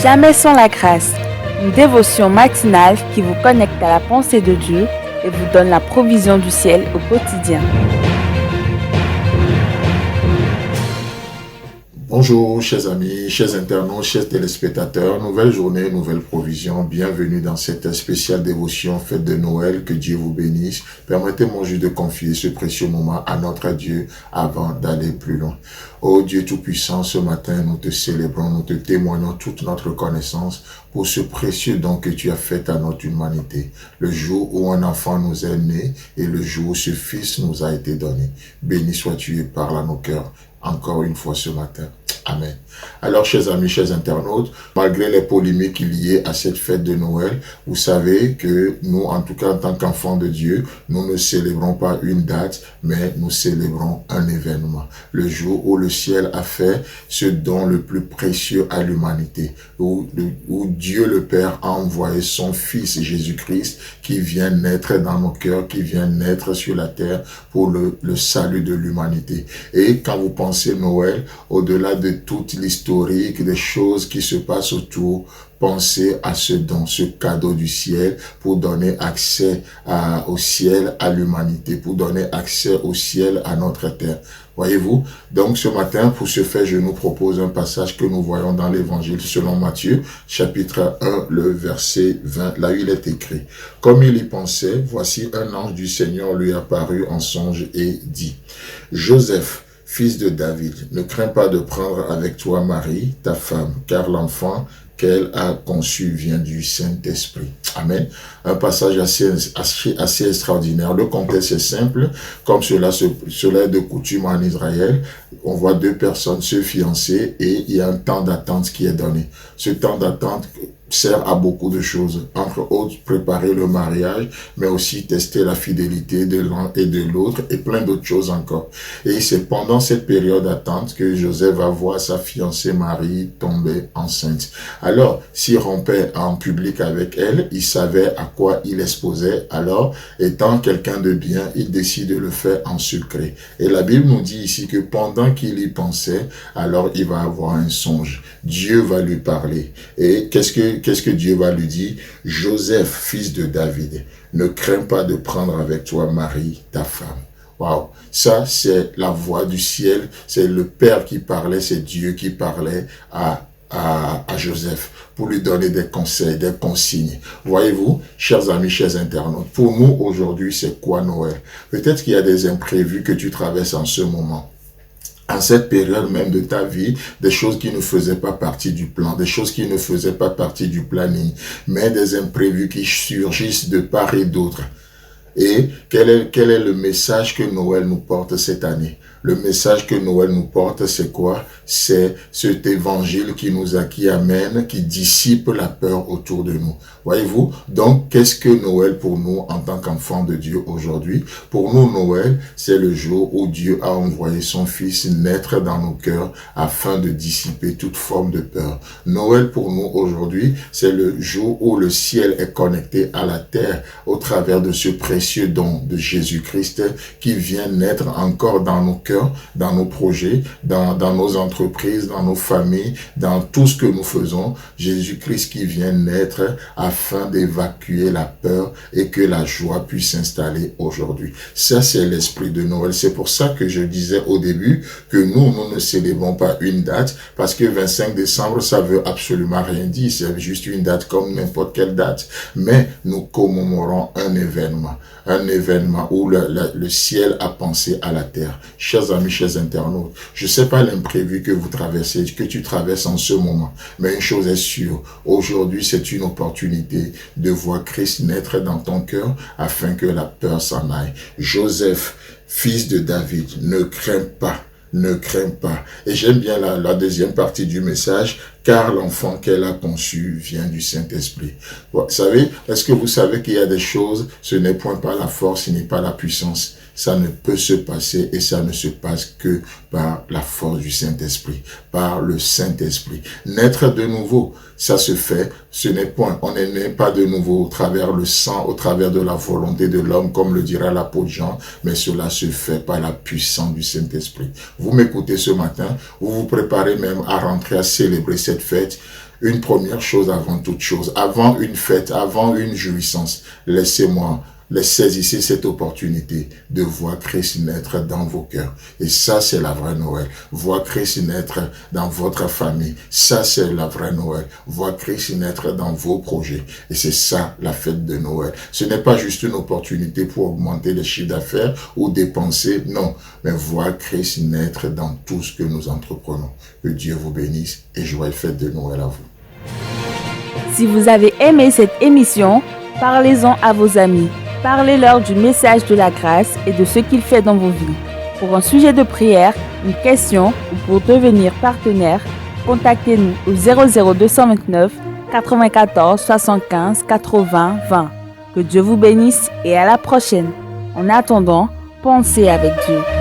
Jamais sans la grâce, une dévotion matinale qui vous connecte à la pensée de Dieu et vous donne la provision du ciel au quotidien. Bonjour chers amis, chers internautes, chers téléspectateurs, nouvelle journée, nouvelle provision, bienvenue dans cette spéciale dévotion fête de Noël, que Dieu vous bénisse. Permettez-moi juste de confier ce précieux moment à notre Dieu avant d'aller plus loin. Ô Dieu Tout-Puissant, ce matin nous te célébrons, nous te témoignons toute notre reconnaissance pour ce précieux don que tu as fait à notre humanité. Le jour où un enfant nous est né et le jour où ce fils nous a été donné. Béni sois-tu et parle à nos cœurs encore une fois ce matin. Amen. Alors, chers amis, chers internautes, malgré les polémiques liées à cette fête de Noël, vous savez que nous, en tout cas en tant qu'enfants de Dieu, nous ne célébrons pas une date, mais nous célébrons un événement. Le jour où le ciel a fait ce don le plus précieux à l'humanité, où Dieu le Père a envoyé son Fils Jésus-Christ qui vient naître dans nos cœurs, qui vient naître sur la terre pour le salut de l'humanité. Et quand vous pensez Noël, au-delà de toute l'historique des choses qui se passent autour, pensez à ce don, ce cadeau du ciel pour donner accès au ciel à l'humanité, pour donner accès au ciel à notre terre. Voyez-vous? Donc ce matin, pour ce faire, je nous propose un passage que nous voyons dans l'évangile selon Matthieu, chapitre 1, le verset 20. Là, il est écrit: comme il y pensait, voici un ange du Seigneur lui apparut en songe et dit: Joseph, fils de David, ne crains pas de prendre avec toi Marie, ta femme, car l'enfant qu'elle a conçu vient du Saint-Esprit. Amen. Un passage assez extraordinaire. Le contexte est simple. Comme cela est de coutume en Israël, on voit deux personnes se fiancer et il y a un temps d'attente qui est donné. Ce temps d'attente sert à beaucoup de choses, entre autres préparer le mariage, mais aussi tester la fidélité de l'un et de l'autre et plein d'autres choses encore. Et c'est pendant cette période d'attente que Joseph va voir sa fiancée Marie tomber enceinte. Alors, s'il rompait en public avec elle, il savait à quoi il exposait. Alors, étant quelqu'un de bien, il décide de le faire en secret. Et la Bible nous dit ici que pendant qu'il y pensait, alors il va avoir un songe. Dieu va lui parler. Et qu'est-ce que Dieu va lui dire? Joseph, fils de David, ne crains pas de prendre avec toi Marie, ta femme. Waouh, ça c'est la voix du ciel, c'est le Père qui parlait, c'est Dieu qui parlait à Joseph pour lui donner des conseils, des consignes. Voyez-vous, chers amis, chers internautes, pour nous aujourd'hui, c'est quoi Noël? Peut-être qu'il y a des imprévus que tu traverses en ce moment. En cette période même de ta vie, des choses qui ne faisaient pas partie du plan, des choses qui ne faisaient pas partie du planning, mais des imprévus qui surgissent de part et d'autre. Et quel est le message que Noël nous porte cette année? Le message que Noël nous porte, c'est quoi? C'est cet évangile qui amène, qui dissipe la peur autour de nous. Voyez-vous? Donc, qu'est-ce que Noël pour nous en tant qu'enfants de Dieu aujourd'hui? Pour nous, Noël, c'est le jour où Dieu a envoyé son Fils naître dans nos cœurs afin de dissiper toute forme de peur. Noël pour nous aujourd'hui, c'est le jour où le ciel est connecté à la terre au travers de ce précieux don de Jésus-Christ qui vient naître encore dans nos cœurs, dans nos projets, dans nos entreprises, dans nos familles, dans tout ce que nous faisons. Jésus-Christ qui vient naître afin d'évacuer la peur et que la joie puisse s'installer aujourd'hui. Ça, c'est l'esprit de Noël. C'est pour ça que je disais au début que nous ne célébrons pas une date, parce que 25 décembre, ça veut absolument rien dire. C'est juste une date comme n'importe quelle date. Mais nous commémorons un événement où le ciel a pensé à la terre. Chers amis, chers internautes, je ne sais pas l'imprévu que vous traversez, que tu traverses en ce moment, mais une chose est sûre, aujourd'hui c'est une opportunité de voir Christ naître dans ton cœur afin que la peur s'en aille. Joseph, fils de David, ne crains pas. Ne crains pas. Et j'aime bien la deuxième partie du message, car l'enfant qu'elle a conçu vient du Saint-Esprit. Vous savez, est-ce que vous savez qu'il y a des choses, ce n'est point par la force, ce n'est pas la puissance. Ça ne peut se passer et ça ne se passe que par la force du Saint-Esprit, par le Saint-Esprit. Naître de nouveau, ça se fait, on n'est né pas de nouveau au travers le sang, au travers de la volonté de l'homme, comme le dira l'apôtre Jean, mais cela se fait par la puissance du Saint-Esprit. Vous m'écoutez ce matin, vous vous préparez même à rentrer, à célébrer cette fête. Une première chose avant toute chose, avant une fête, avant une jouissance, laissez-moi saisir cette opportunité de voir Christ naître dans vos cœurs. Et ça, c'est la vraie Noël. Voir Christ naître dans votre famille. Ça, c'est la vraie Noël. Voir Christ naître dans vos projets. Et c'est ça, la fête de Noël. Ce n'est pas juste une opportunité pour augmenter les chiffres d'affaires ou dépenser. Non. Mais voir Christ naître dans tout ce que nous entreprenons. Que Dieu vous bénisse et joyeuse fête de Noël à vous. Si vous avez aimé cette émission, parlez-en à vos amis. Parlez-leur du message de la grâce et de ce qu'il fait dans vos vies. Pour un sujet de prière, une question ou pour devenir partenaire, contactez-nous au 00229 94 75 80 20. Que Dieu vous bénisse et à la prochaine. En attendant, pensez avec Dieu.